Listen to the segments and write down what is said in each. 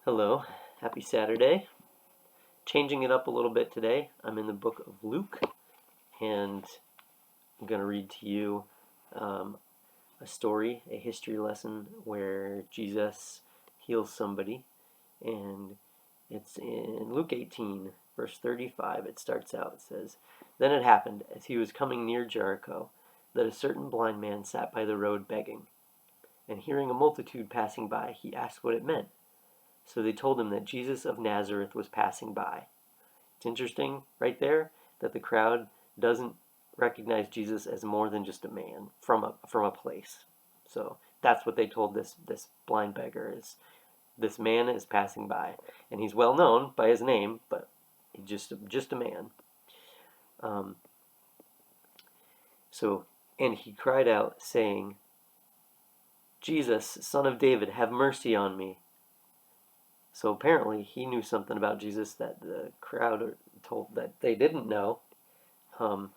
Hello, happy Saturday. Changing it up a little bit today. I'm in the book of Luke, and I'm going to read to you um, a story, a history lesson where Jesus heals somebody. And it's in Luke 18, verse 35. It starts out, it says, "Then it happened, as he was coming near Jericho, that a certain blind man sat by the road begging. And hearing a multitude passing by, he asked what it meant. So they told him that Jesus of Nazareth was passing by." It's interesting right there that the crowd doesn't recognize Jesus as more than just a man from a place. So that's what they told this blind beggar is this man is passing by, and he's well known by his name, but he's just a man. Um, so and he cried out, saying, "Jesus, Son of David, have mercy on me." So apparently he knew something about Jesus that the crowd told that they didn't know. Um,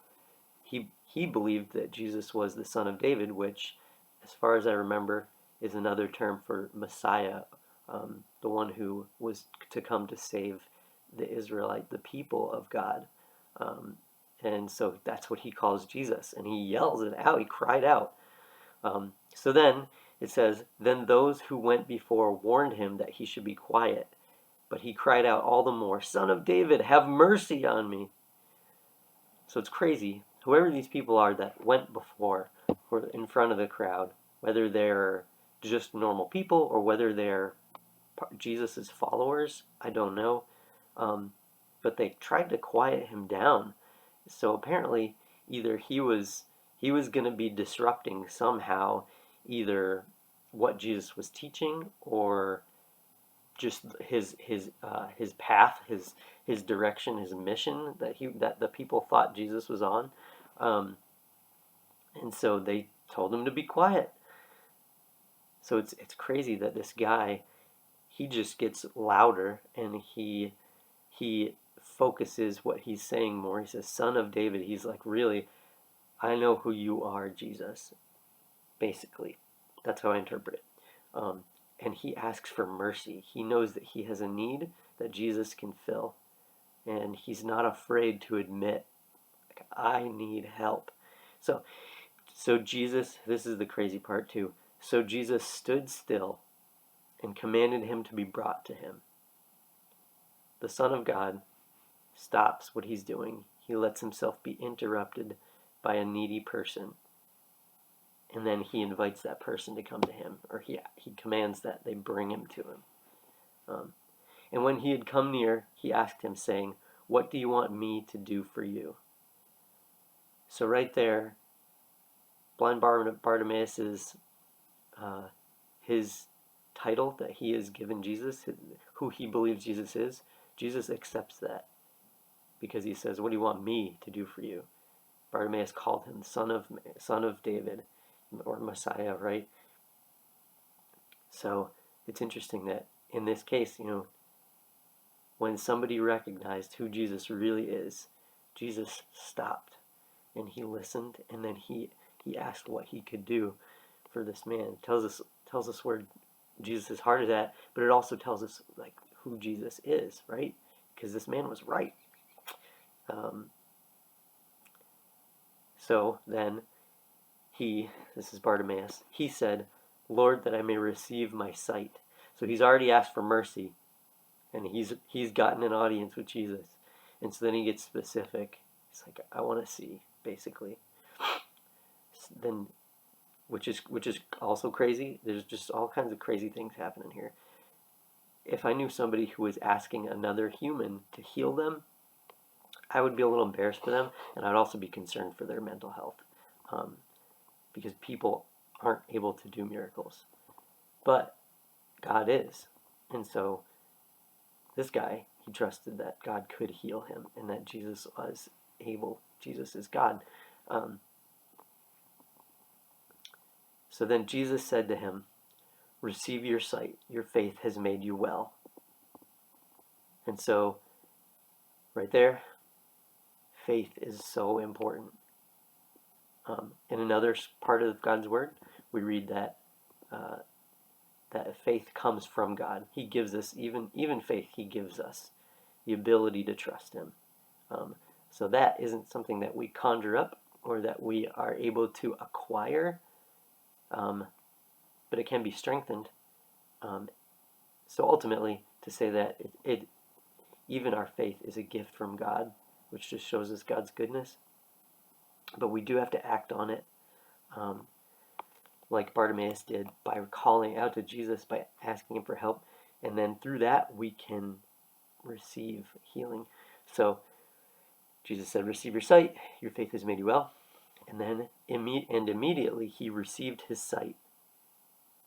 he believed that Jesus was the son of David, which, as far as I remember, is another term for Messiah, the one who was to come to save the people of God. Um, and so that's what he calls Jesus, and he yells it out. He cried out. So then it says, "Then those who went before warned him that he should be quiet. But he cried out all the more, 'Son of David, have mercy on me.'" So it's crazy. Whoever these people are that went before, or in front of the crowd, whether they're just normal people or whether they're Jesus's followers, I don't know. But they tried to quiet him down. So apparently, either he was going to be disrupting somehow, either what Jesus was teaching or just his path, his direction, his mission that the people thought Jesus was on, um, and so they told him to be quiet. So it's crazy that this guy, he just gets louder, and he focuses what he's saying more. He says, "Son of David." He's like, really, I know who you are, Jesus. Basically, that's how I interpret it. Um, and he asks for mercy. He knows that he has a need that Jesus can fill, and he's not afraid to admit, like, I need help. So, so Jesus, this is the crazy part too. So Jesus stood still and commanded him to be brought to him. The Son of God stops what he's doing. He lets himself be interrupted by a needy person, and then he invites that person to come to him, or he commands that they bring him to him. Um, and when he had come near, he asked him, saying, "What do you want me to do for you?" So right there, blind Bartimaeus is his title that he has given Jesus, who he believes Jesus is. Jesus accepts that because he says, "What do you want me to do for you?" Bartimaeus called him son of David, or Messiah, right? So it's interesting that in this case, when somebody recognized who Jesus really is, Jesus stopped and he listened, and then he asked what he could do for this man. It tells us where Jesus' heart is at, but it also tells us like who Jesus is, right? Because this man was right. Um, so then this is Bartimaeus, he said, "Lord, that I may receive my sight." So he's already asked for mercy, and he's gotten an audience with Jesus, and so then he gets specific. He's like, "I want to see," basically. Then, which is also crazy. There's just all kinds of crazy things happening here. If I knew somebody who was asking another human to heal them, I would be a little embarrassed for them, and I'd also be concerned for their mental health, um, because people aren't able to do miracles, but God is, and so this guy, he trusted that God could heal him and that Jesus was able. Jesus is God. Um, so then Jesus said to him, "Receive your sight. Your faith has made you well." And so, right there, faith is so important. In another part of God's Word, we read that uh, that faith comes from God. He gives us, even faith, he gives us the ability to trust him. So that isn't something that we conjure up or that we are able to acquire, but it can be strengthened. So ultimately, to say that even our faith is a gift from God, which just shows us God's goodness, but we do have to act on it, like Bartimaeus did, by calling out to Jesus, by asking him for help, and then through that we can receive healing. So Jesus said, "Receive your sight, your faith has made you well." And then immediately he received his sight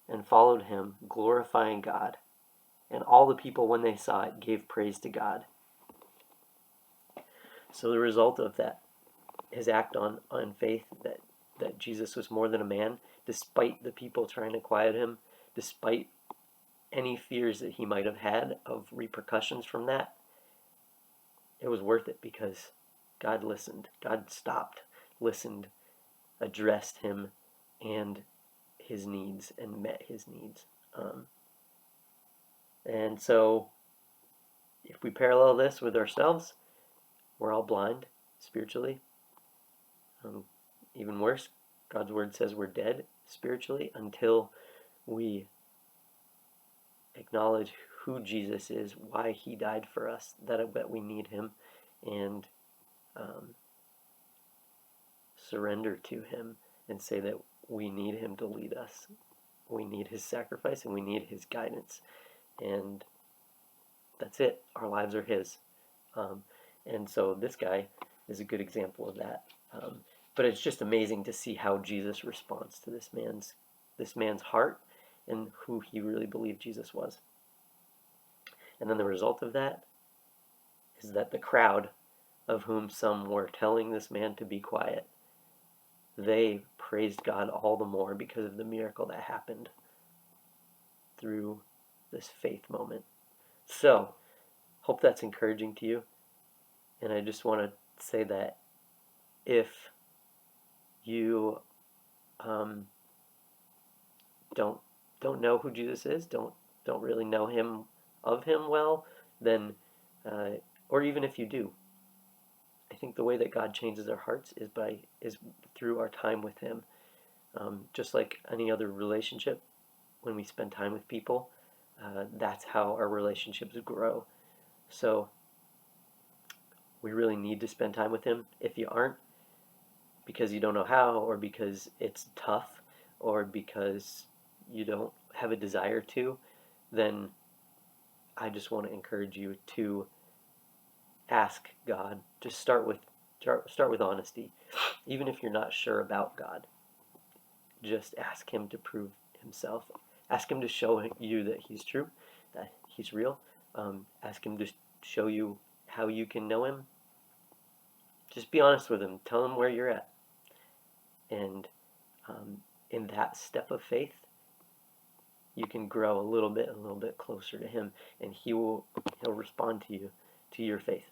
and followed him, glorifying God. And all the people, when they saw it, gave praise to God. So the result of that, his act on faith, that Jesus was more than a man, despite the people trying to quiet him, despite any fears that he might have had of repercussions from that, it was worth it because God listened. God stopped, listened, addressed him and his needs, and met his needs. And so if we parallel this with ourselves, we're all blind spiritually. Even worse, God's word says we're dead spiritually until we acknowledge who Jesus is, why he died for us, that we need him, and surrender to him and say that we need him to lead us. We need his sacrifice and we need his guidance. And that's it. Our lives are his. And so this guy is a good example of that. But it's just amazing to see how Jesus responds to this man's heart and who he really believed Jesus was. And then the result of that is that the crowd, of whom some were telling this man to be quiet, they praised God all the more because of the miracle that happened through this faith moment. So, hope that's encouraging to you. And I just want to say that if you don't know who Jesus is, don't really know him well, then or even if you do, I think the way that God changes our hearts is through our time with him. Just like any other relationship, when we spend time with people, that's how our relationships grow. So we really need to spend time with him. If you aren't, because you don't know how, or because it's tough, or because you don't have a desire to, then I just want to encourage you to ask God. Just start with honesty. Even if you're not sure about God, just ask him to prove himself. Ask him to show you that he's true, that he's real. Ask him to show you how you can know him. Just be honest with him. Tell him where you're at. And in that step of faith, you can grow a little bit closer to him, and he'll respond to you, to your faith.